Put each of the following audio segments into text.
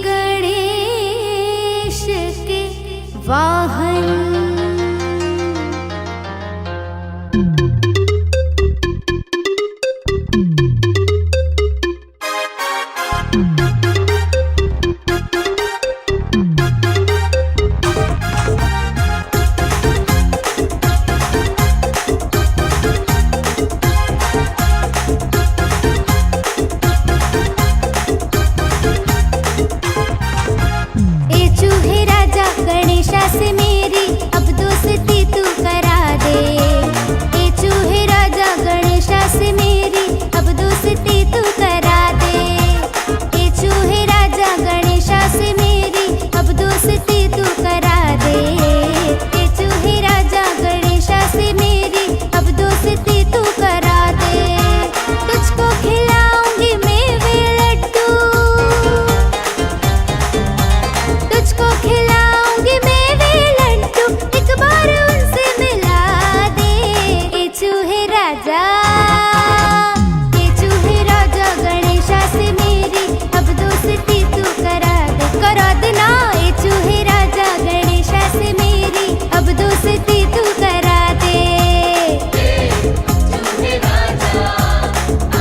गणेश के वाहन। से मेरी अब दोस्ती तू करा दे। ए चूहे राजा गणेशा से मेरी अब दोस्ती तू करा दे। ए चूहे राजा गणेशा से मेरी अब दोस्ती तू करा दे। ए चूहे राजा गणेशा से मेरी अब दोस्ती तू करा दे। तुझको खिलाऊंगी मेवे लड्डू, तुझको खिलाऊंगी मेवे लड्डू, एक बार उनसे मिला दे। ए चूहे राजा, ए चूहे राजा गणेशा से मेरी अब दोस्ती तू करा दे। करा देना ए चूहे राजा गणेशा से मेरी अब दोस्ती तू करा दे। चूहे राजा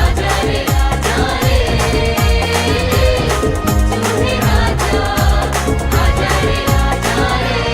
आजा रे आजा रे, चूहे राजा आजा रे आजा रे।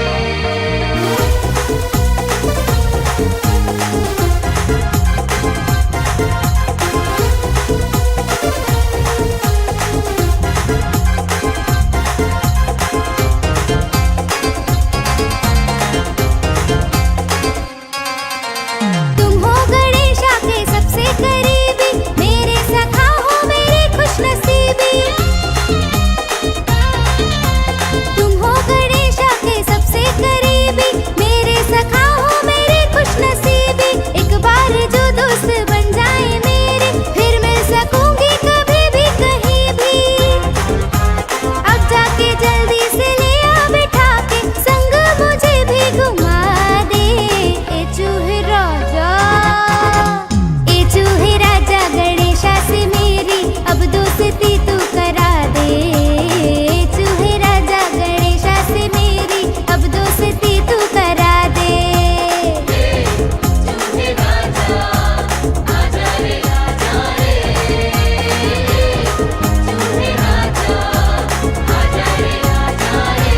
तुम हो गणेशा के सबसे करीबी, मेरे सखा हो मेरे खुशनसीबी। तुम हो गणेशा के सबसे करीबी, मेरे सखा हो मेरे खुशनसीबी। एक बार जो दोस्त बन जाए मेरे, फिर मिल सकूंगी कभी भी कहीं भी। अब जाके जल्दी से ले आ बिठा के, संग मुझे भी घुमा दे। ए चूहे राजा, ए चूहे राजा गणेशा से मेरी अब दोस्ती तू करा दे। ए चूहे राजा गणेशा से मेरी अब दोस्ती तू करा दे। चूहे राजा आजा रे आजा रे, चूहे राजा आजा रे आजा रे।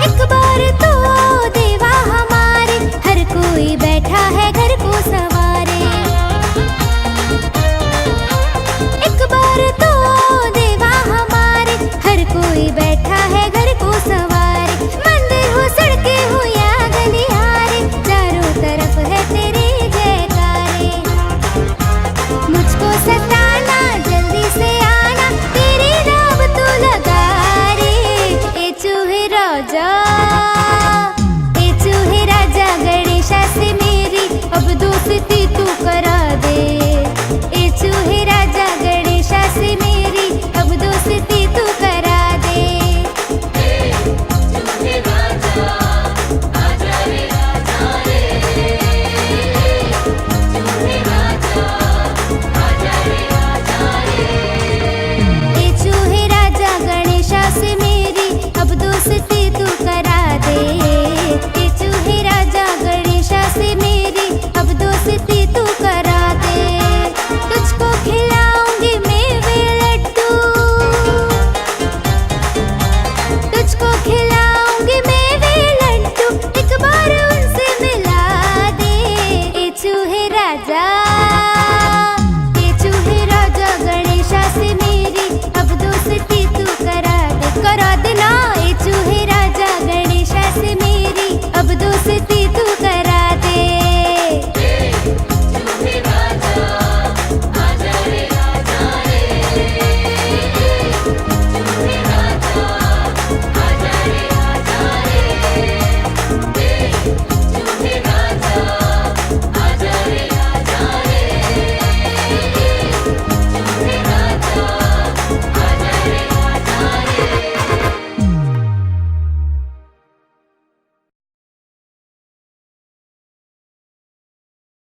एक बार तो देवा हमारे, हर कोई बैठा है